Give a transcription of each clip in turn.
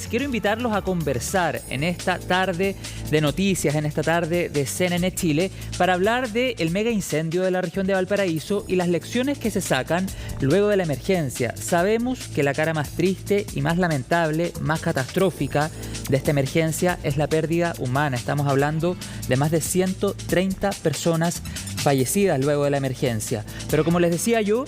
ustedes. Quiero invitarlos a conversar en esta tarde de noticias, en esta tarde de CNN Chile, para hablar del mega incendio de la región de Valparaíso y las lecciones que se sacan luego de la emergencia. Sabemos que la cara más triste y más lamentable, más catastrófica de esta emergencia es la pérdida humana. Estamos hablando de más de 130 personas fallecidas luego de la emergencia. Pero como les decía yo,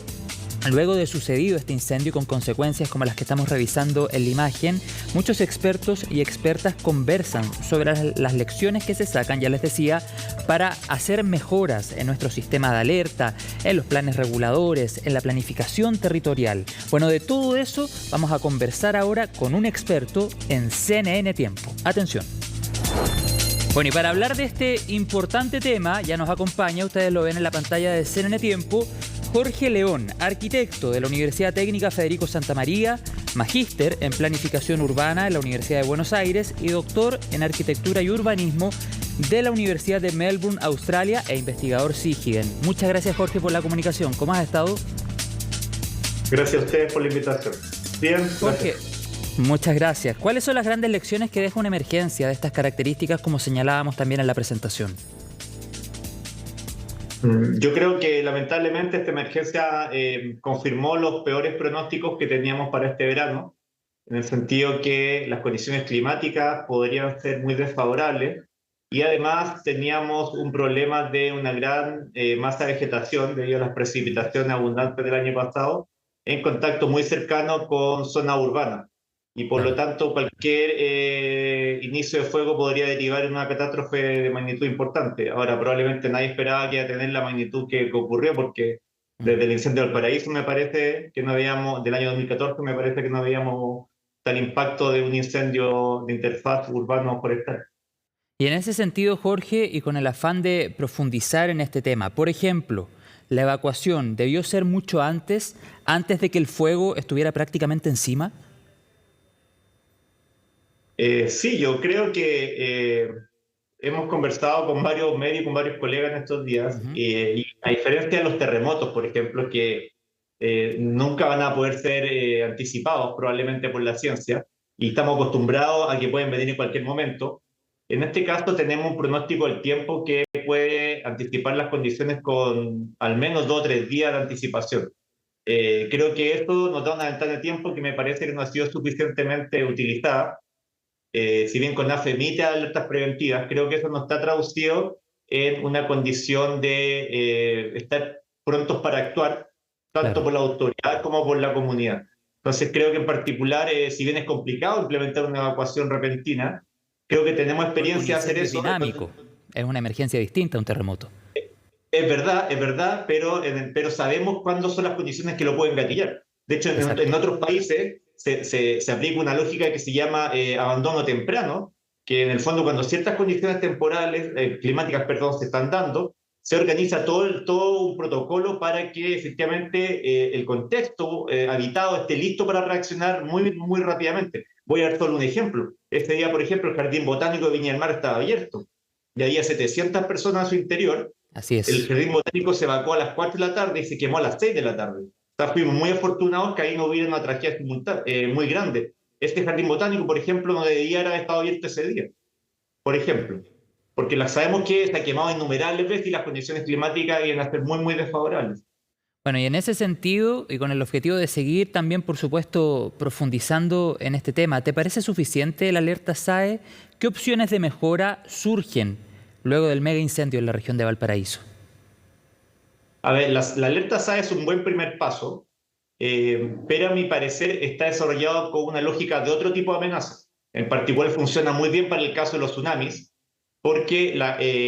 luego de sucedido este incendio con consecuencias como las que estamos revisando en la imagen, muchos expertos y expertas conversan sobre las lecciones que se sacan, ya les decía, para hacer mejoras en nuestro sistema de alerta, en los planes reguladores, en la planificación territorial. Bueno, de todo eso vamos a conversar ahora con un experto en CNN Tiempo. Atención. Bueno, y para hablar de este importante tema, ya nos acompaña, ustedes lo ven en la pantalla de CNN Tiempo, Jorge León, arquitecto de la Universidad Técnica Federico Santa María, magíster en Planificación Urbana en la Universidad de Buenos Aires y doctor en Arquitectura y Urbanismo de la Universidad de Melbourne, Australia, e investigador SIGINT. Muchas gracias, Jorge, por la comunicación. ¿Cómo has estado? Gracias a ustedes por la invitación. Bien, Jorge, muchas gracias. ¿Cuáles son las grandes lecciones que deja una emergencia de estas características, como señalábamos también en la presentación? Yo creo que lamentablemente esta emergencia confirmó los peores pronósticos que teníamos para este verano, en el sentido que las condiciones climáticas podrían ser muy desfavorables y además teníamos un problema de una gran masa de vegetación debido a las precipitaciones abundantes del año pasado en contacto muy cercano con zona urbana. Y por lo tanto cualquier inicio de fuego podría derivar en una catástrofe de magnitud importante. Ahora, probablemente nadie esperaba que iba a tener la magnitud que ocurrió, porque desde el incendio del Valparaíso me parece que no habíamos, del año 2014 me parece que no habíamos tal impacto de un incendio de interfaz urbano-forestal. Y en ese sentido, Jorge, y con el afán de profundizar en este tema, por ejemplo, ¿la evacuación debió ser mucho antes de que el fuego estuviera prácticamente encima? Sí, yo creo que hemos conversado con varios medios, con varios colegas en estos días, y a diferencia de los terremotos, por ejemplo, que nunca van a poder ser anticipados probablemente por la ciencia, y estamos acostumbrados a que pueden venir en cualquier momento, en este caso tenemos un pronóstico del tiempo que puede anticipar las condiciones con al menos 2 o 3 días de anticipación. Creo que esto nos da una ventana de tiempo que me parece que no ha sido suficientemente utilizada. Si bien CONAF emite alertas preventivas, creo que eso no está traducido en una condición de estar prontos para actuar, tanto por la autoridad como por la comunidad. Entonces creo que en particular, si bien es complicado implementar una evacuación repentina, creo que tenemos experiencia de hacer eso. Es dinámico, es una emergencia distinta a un terremoto. Es verdad, pero sabemos cuándo son las condiciones que lo pueden gatillar. De hecho, en otros países se aplica una lógica que se llama abandono temprano, que en el fondo cuando ciertas condiciones temporales, climáticas, perdón, se están dando, se organiza todo un protocolo para que efectivamente el contexto habitado esté listo para reaccionar muy rápidamente. Voy a dar solo un ejemplo. Este día, por ejemplo, el Jardín Botánico de Viña del Mar estaba abierto y había 700 personas a su interior. Así es. El Jardín Botánico se evacuó a las 4 de la tarde y se quemó a las 6 de la tarde. O sea, fuimos muy afortunados que ahí no hubiera una tragedia muy grande. Este Jardín Botánico, por ejemplo, no debería haber estado abierto ese día, por ejemplo, porque sabemos que se ha quemado innumerables veces y las condiciones climáticas vienen a ser muy desfavorables. Bueno, y en ese sentido, y con el objetivo de seguir también, por supuesto, profundizando en este tema, ¿te parece suficiente la alerta SAE? ¿Qué opciones de mejora surgen luego del mega incendio en la región de Valparaíso? A ver, la alerta SAE es un buen primer paso, pero a mi parecer está desarrollado con una lógica de otro tipo de amenazas. En particular funciona muy bien para el caso de los tsunamis, porque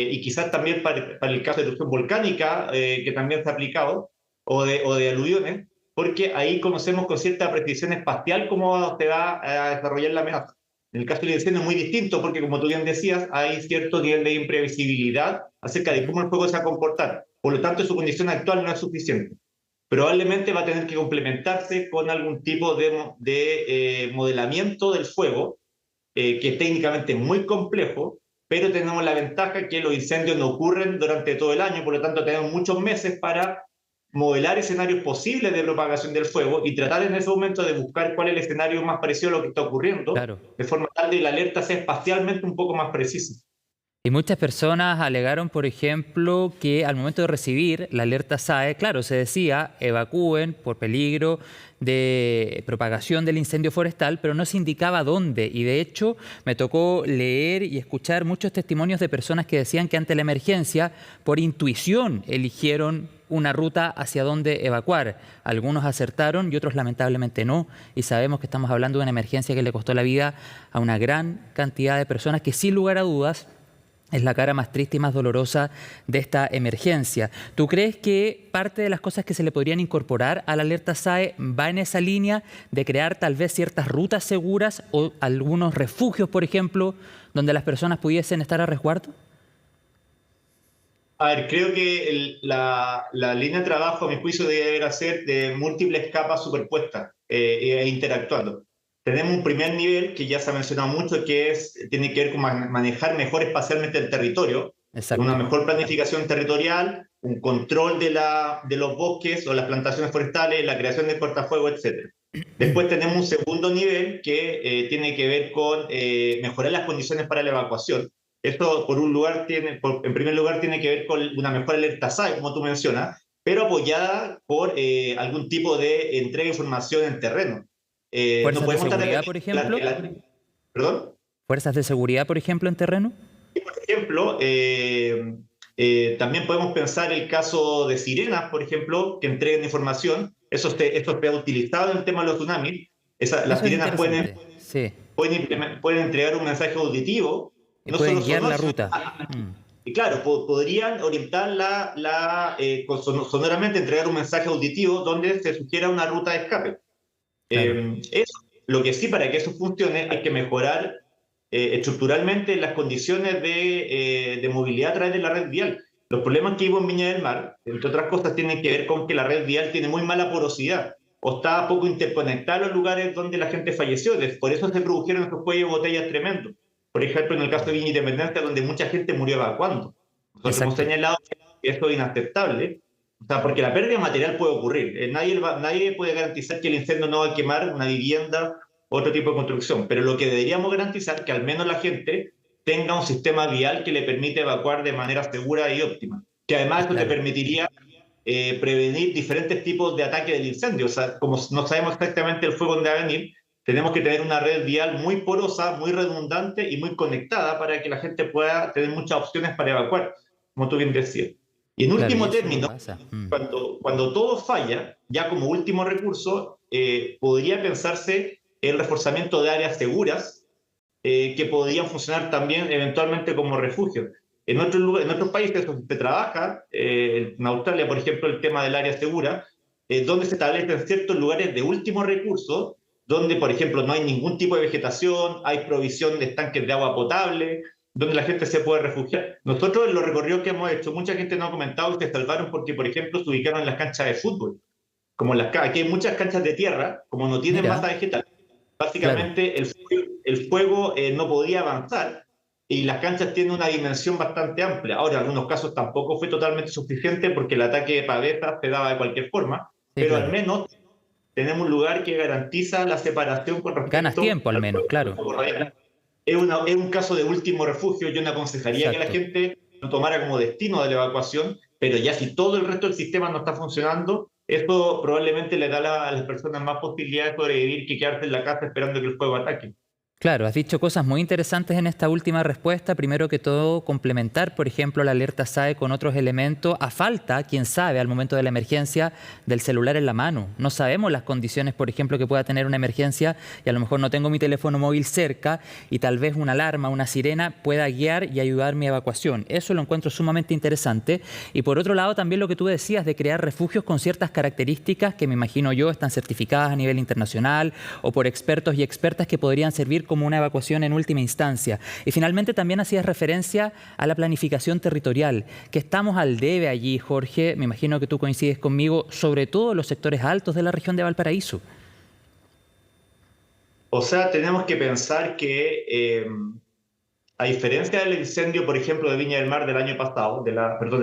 y quizás también para el caso de erupción volcánica, que también se ha aplicado, o de aluviones, porque ahí conocemos con cierta precisión espacial cómo se va a desarrollar la amenaza. En el caso del incendio es muy distinto, porque como tú bien decías, hay cierto nivel de imprevisibilidad acerca de cómo el fuego se va a comportar. Por lo tanto, su condición actual no es suficiente. Probablemente va a tener que complementarse con algún tipo de modelamiento del fuego, que es técnicamente muy complejo, pero tenemos la ventaja que los incendios no ocurren durante todo el año, por lo tanto tenemos muchos meses para modelar escenarios posibles de propagación del fuego y tratar en ese momento de buscar cuál es el escenario más parecido a lo que está ocurriendo, Claro. de forma tal de que la alerta sea espacialmente un poco más precisa. Y muchas personas alegaron, por ejemplo, que al momento de recibir la alerta SAE, claro, se decía evacúen por peligro de propagación del incendio forestal, pero no se indicaba dónde. Y de hecho me tocó leer y escuchar muchos testimonios de personas que decían que ante la emergencia, por intuición, eligieron una ruta hacia dónde evacuar. Algunos acertaron y otros lamentablemente no. Y sabemos que estamos hablando de una emergencia que le costó la vida a una gran cantidad de personas que, sin lugar a dudas, es la cara más triste y más dolorosa de esta emergencia. ¿Tú crees que parte de las cosas que se le podrían incorporar a la alerta SAE va en esa línea de crear tal vez ciertas rutas seguras o algunos refugios, por ejemplo, donde las personas pudiesen estar a resguardo? A ver, creo que la línea de trabajo, a mi juicio, debe ser de múltiples capas superpuestas e interactuando. Tenemos un primer nivel que ya se ha mencionado mucho, tiene que ver con manejar mejor espacialmente el territorio, una Exacto. mejor planificación territorial, un control de los bosques o las plantaciones forestales, la creación de cortafuegos, etc. Después tenemos un segundo nivel que tiene que ver con mejorar las condiciones para la evacuación. Esto, en primer lugar, tiene que ver con una mejor alerta SAE, como tú mencionas, pero apoyada por algún tipo de entrega de información en terreno. No ¿Fuerzas de podemos estar seguridad, por ejemplo? ¿Perdón? ¿Fuerzas de seguridad, por ejemplo, en terreno? Por ejemplo, también podemos pensar el caso de sirenas, por ejemplo, que entreguen información. Esto se ha utilizado en el tema de los tsunamis. Las Eso es sirenas interesante. Sí. pueden entregar un mensaje auditivo, Y no solo pueden guiar sonoro, la ruta. y claro, podrían orientar sonoramente, entregar un mensaje auditivo donde se sugiera una ruta de escape. Claro. Lo que sí, para que eso funcione, hay que mejorar estructuralmente las condiciones de movilidad a través de la red vial. Los problemas que hubo en Viña del Mar, entre otras cosas, tienen que ver con que la red vial tiene muy mala porosidad o está poco interconectada a los lugares donde la gente falleció. Por eso se produjeron esos cuellos de botellas tremendos. Por ejemplo, en el caso de Viña Independencia, donde mucha gente murió evacuando. Nosotros hemos Exacto. señalado que esto es inaceptable, o sea, porque la pérdida material puede ocurrir. Nadie puede garantizar que el incendio no va a quemar una vivienda o otro tipo de construcción, pero lo que deberíamos garantizar es que al menos la gente tenga un sistema vial que le permite evacuar de manera segura y óptima. Que además esto te Claro. permitiría prevenir diferentes tipos de ataque del incendio. O sea, como no sabemos exactamente el fuego dónde va a venir, tenemos que tener una red vial muy porosa, muy redundante y muy conectada para que la gente pueda tener muchas opciones para evacuar, como tú bien decías. Y en Claro, y último eso no término, pasa. cuando todo falla, ya como último recurso, podría pensarse el reforzamiento de áreas seguras que podrían funcionar también eventualmente como refugio. En otros países donde se trabaja, en Australia, por ejemplo, el tema del área segura, donde se establecen ciertos lugares de último recurso, donde, por ejemplo, no hay ningún tipo de vegetación, hay provisión de estanques de agua potable, donde la gente se puede refugiar. Nosotros, en los recorridos que hemos hecho, mucha gente nos ha comentado que se salvaron porque, por ejemplo, se ubicaron en las canchas de fútbol. Aquí hay muchas canchas de tierra, como no tienen Mira, masa vegetal, claro. básicamente el fuego no podía avanzar y las canchas tienen una dimensión bastante amplia. Ahora, en algunos casos tampoco fue totalmente suficiente porque el ataque de pavesas se daba de cualquier forma, Sí, pero al claro. menos tenemos un lugar que garantiza la separación con Ganas respecto tiempo al al menos, claro. fuego radial. Es un caso de último refugio. Yo no aconsejaría que la Exacto. gente lo tomara como destino de la evacuación, pero ya si todo el resto del sistema no está funcionando, esto probablemente le da a las personas más posibilidades de sobrevivir que quedarse en la casa esperando que el fuego ataque. Claro, has dicho cosas muy interesantes en esta última respuesta. Primero que todo, complementar, por ejemplo, la alerta SAE con otros elementos, a falta, quién sabe, al momento de la emergencia, del celular en la mano. No sabemos las condiciones, por ejemplo, que pueda tener una emergencia y a lo mejor no tengo mi teléfono móvil cerca y tal vez una alarma, una sirena pueda guiar y ayudar mi evacuación. Eso lo encuentro sumamente interesante. Y por otro lado, también lo que tú decías de crear refugios con ciertas características que me imagino yo están certificadas a nivel internacional o por expertos y expertas que podrían servir como una evacuación en última instancia. Y finalmente también hacías referencia a la planificación territorial, que estamos al debe allí, Jorge, me imagino que tú coincides conmigo, sobre todo en los sectores altos de la región de Valparaíso. O sea, tenemos que pensar que a diferencia del incendio, por ejemplo, de Viña del Mar del año pasado, del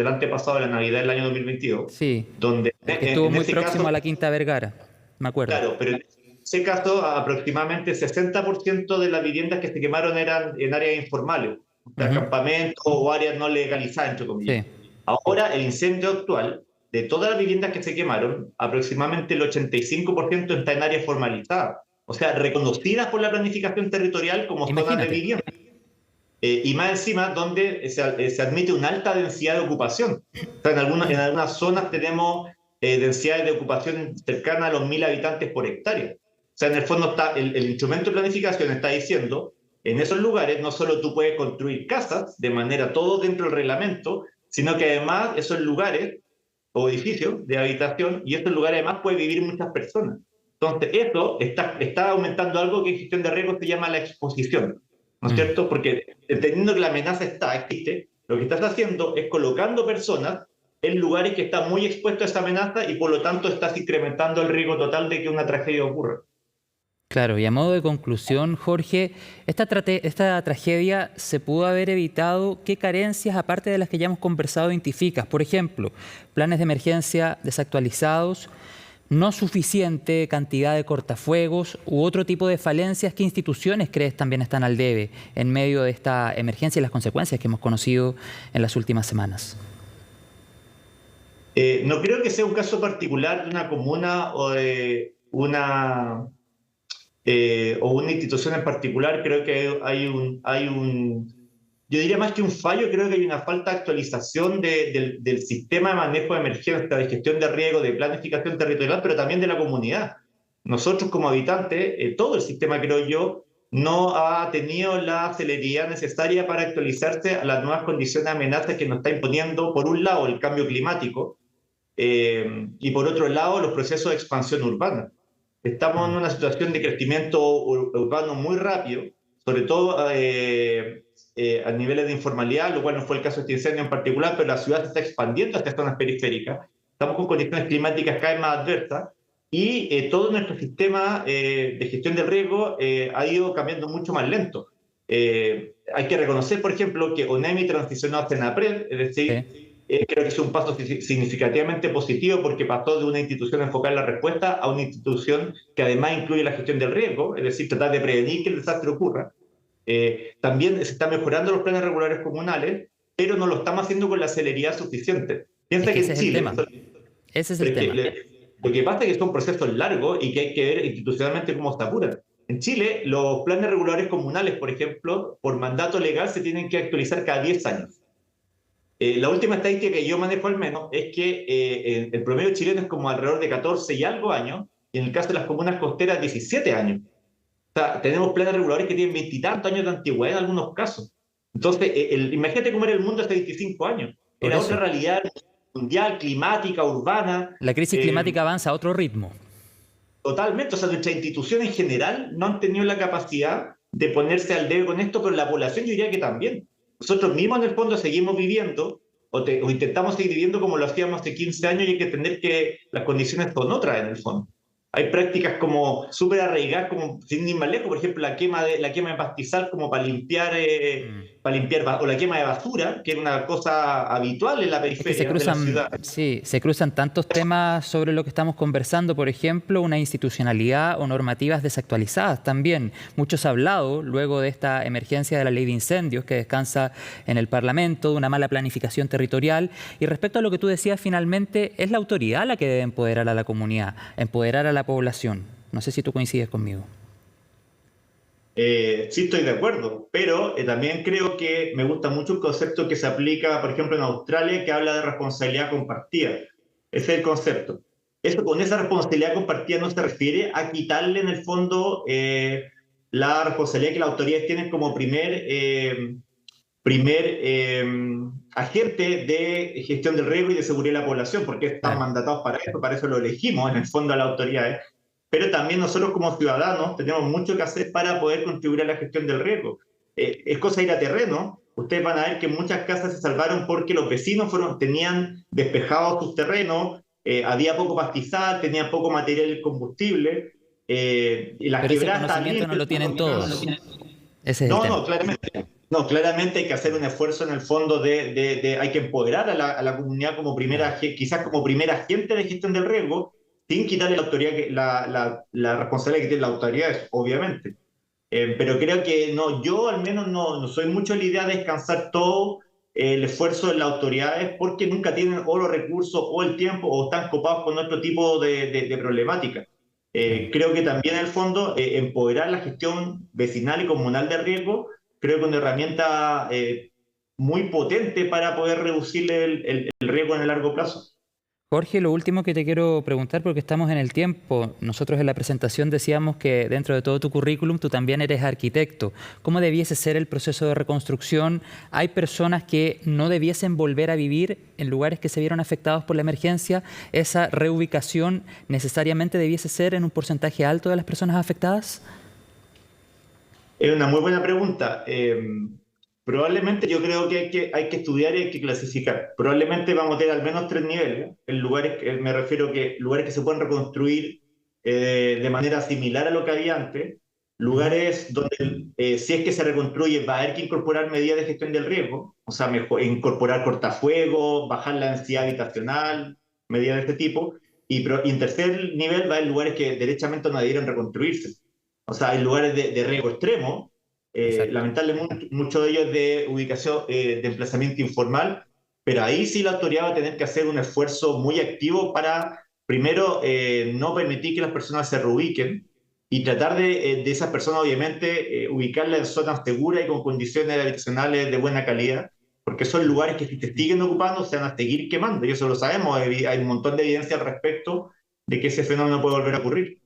antepasado, de la Navidad del año 2022, Sí, donde el que estuvo en muy ese próximo caso, a la Quinta Vergara, me acuerdo. claro, pero en ese caso aproximadamente 60% de las viviendas que se quemaron eran en áreas informales, o sea, Ujú. campamentos o áreas no legalizadas, entre comillas. Sí, Ahora, el incendio actual, de todas las viviendas que se quemaron, aproximadamente el 85% está en áreas formalizadas, o sea, reconocidas por la planificación territorial como zonas de imagínate. vivienda. Y más encima, donde se admite una alta densidad de ocupación. O sea, en algunas zonas tenemos densidades de ocupación cercanas a los 1.000 habitantes por hectárea. O sea, en el fondo está, el instrumento de planificación está diciendo, en esos lugares no solo tú puedes construir casas de manera todo dentro del reglamento, sino que además esos lugares o edificios de habitación, y estos lugares además pueden vivir muchas personas. Entonces, esto está aumentando algo que en gestión de riesgos se llama la exposición, ¿no es Mm. cierto? Porque entendiendo que la amenaza existe, lo que estás haciendo es colocando personas en lugares que están muy expuestos a esa amenaza y por lo tanto estás incrementando el riesgo total de que una tragedia ocurra. Claro, y a modo de conclusión, Jorge, esta tragedia se pudo haber evitado. ¿Qué carencias, aparte de las que ya hemos conversado, identificas? Por ejemplo, planes de emergencia desactualizados, no suficiente cantidad de cortafuegos u otro tipo de falencias. ¿Qué instituciones crees también están al debe en medio de esta emergencia y las consecuencias que hemos conocido en las últimas semanas? No creo que sea un caso particular de una comuna o una institución en particular. Creo que yo diría más que un fallo, creo que hay una falta de actualización del sistema de manejo de emergencia, de gestión de riesgo, de planificación territorial, pero también de la comunidad. Nosotros como habitantes, todo el sistema, creo yo, no ha tenido la celeridad necesaria para actualizarse a las nuevas condiciones de amenazas que nos está imponiendo, por un lado, el cambio climático, y por otro lado, los procesos de expansión urbana. Estamos en una situación de crecimiento urbano muy rápido, sobre todo a niveles de informalidad, lo cual no fue el caso de este incendio en particular, pero la ciudad se está expandiendo hacia zonas periféricas. Estamos con condiciones climáticas cada vez más adversas y todo nuestro sistema de gestión del riesgo ha ido cambiando mucho más lento. Hay que reconocer, por ejemplo, que ONEMI transicionó a CENAPRED, es decir, Sí. creo que es un paso significativamente positivo porque pasó de una institución enfocada en la respuesta a una institución que además incluye la gestión del riesgo, es decir, tratar de prevenir que el desastre ocurra. También se están mejorando los planes regulares comunales, pero no lo estamos haciendo con la celeridad suficiente. Es Piensa que que ese en es el Chile, tema. Ese es el pero es tema. lo que pasa es que son procesos largos y que hay que ver institucionalmente cómo se apuran. En Chile, los planes regulares comunales, por ejemplo, por mandato legal se tienen que actualizar cada 10 años. La última estadística que yo manejo al menos es que el promedio chileno es como alrededor de 14 y algo años, y en el caso de las comunas costeras 17 años. O sea, tenemos planes regulares que tienen 20 y tantos años de antigüedad en algunos casos. Entonces, imagínate cómo era el mundo hace 25 años. Por Era otra eso, realidad mundial, climática, urbana. la crisis climática avanza a otro ritmo. Totalmente. O sea, nuestras instituciones en general no han tenido la capacidad de ponerse al debe con esto, pero la población yo diría que también. Nosotros mismos en el fondo seguimos viviendo o intentamos seguir viviendo como lo hacíamos hace 15 años y hay que entender que las condiciones son otras en el fondo. Hay prácticas como súper arraigadas, como sin ir más lejos, por ejemplo, la quema de pastizal como para limpiar, o la quema de basura, que es una cosa habitual en la Es que se periferia de la cruzan, ciudad. sí, se cruzan tantos temas sobre lo que estamos conversando. Por ejemplo, una institucionalidad o normativas desactualizadas también. Muchos ha hablado, luego de esta emergencia de la ley de incendios que descansa en el Parlamento, de una mala planificación territorial. Y respecto a lo que tú decías, finalmente, es la autoridad la que debe empoderar a la comunidad, empoderar a la población. No sé si tú coincides conmigo. Sí estoy de acuerdo, pero también creo que me gusta mucho un concepto que se aplica, por ejemplo, en Australia, que habla de responsabilidad compartida. Ese es el concepto. Eso, con esa responsabilidad compartida no se refiere a quitarle en el fondo la responsabilidad que las autoridades tienen como primer agente de gestión del riesgo y de seguridad de la población, porque están Claro. mandatados para eso lo elegimos en el fondo a las autoridades, pero también nosotros como ciudadanos tenemos mucho que hacer para poder contribuir a la gestión del riesgo. Es cosa de ir a terreno. Ustedes van a ver que muchas casas se salvaron porque los vecinos tenían despejados sus terrenos, había poco pastizal, tenían poco material y combustible, y las Pero ese quebradas estaban conocimiento no libres. lo tienen todos. Ese es el No, tema. no, claramente. No, claramente hay que hacer un esfuerzo en el fondo hay que empoderar a la comunidad como quizás como primer agente de gestión del riesgo, sin quitarle la autoridad, la responsabilidad que tiene la autoridad, obviamente. Pero creo que no, yo al menos no soy mucho la idea de descansar todo el esfuerzo de las autoridades porque nunca tienen o los recursos o el tiempo o están copados con otro tipo de problemática. Creo que también en el fondo empoderar la gestión vecinal y comunal de riesgo creo que es una herramienta muy potente para poder reducir el riesgo en el largo plazo. Jorge, lo último que te quiero preguntar, porque estamos en el tiempo. Nosotros en la presentación decíamos que dentro de todo tu currículum tú también eres arquitecto. ¿Cómo debiese ser el proceso de reconstrucción? ¿Hay personas que no debiesen volver a vivir en lugares que se vieron afectados por la emergencia? ¿Esa reubicación necesariamente debiese ser en un porcentaje alto de las personas afectadas? Es una muy buena pregunta. Probablemente yo creo que hay que estudiar y hay que clasificar. Probablemente vamos a tener al menos 3 niveles. En lugares, me refiero que lugares que se pueden reconstruir de manera similar a lo que había antes. Lugares donde si es que se reconstruye va a haber que incorporar medidas de gestión del riesgo. O sea, incorporar cortafuegos, bajar la densidad habitacional, medidas de este tipo. Y en tercer nivel va a haber lugares que derechamente no debieron reconstruirse. O sea, hay lugares de riesgo extremo. Lamentablemente muchos de ellos de ubicación, de emplazamiento informal, pero ahí sí la autoridad va a tener que hacer un esfuerzo muy activo para, primero, no permitir que las personas se reubiquen y tratar de esas personas, obviamente, ubicarlas en zonas seguras y con condiciones habitacionales de buena calidad, porque son lugares que si se siguen ocupando se van a seguir quemando, y eso lo sabemos, hay un montón de evidencia al respecto de que ese fenómeno puede volver a ocurrir.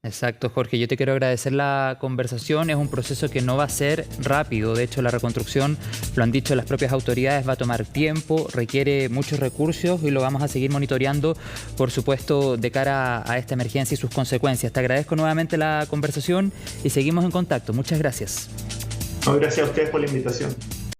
Exacto, Jorge. Yo te quiero agradecer la conversación. Es un proceso que no va a ser rápido. De hecho, la reconstrucción, lo han dicho las propias autoridades, va a tomar tiempo, requiere muchos recursos y lo vamos a seguir monitoreando, por supuesto, de cara a esta emergencia y sus consecuencias. Te agradezco nuevamente la conversación y seguimos en contacto. Muchas gracias. No, gracias a ustedes por la invitación.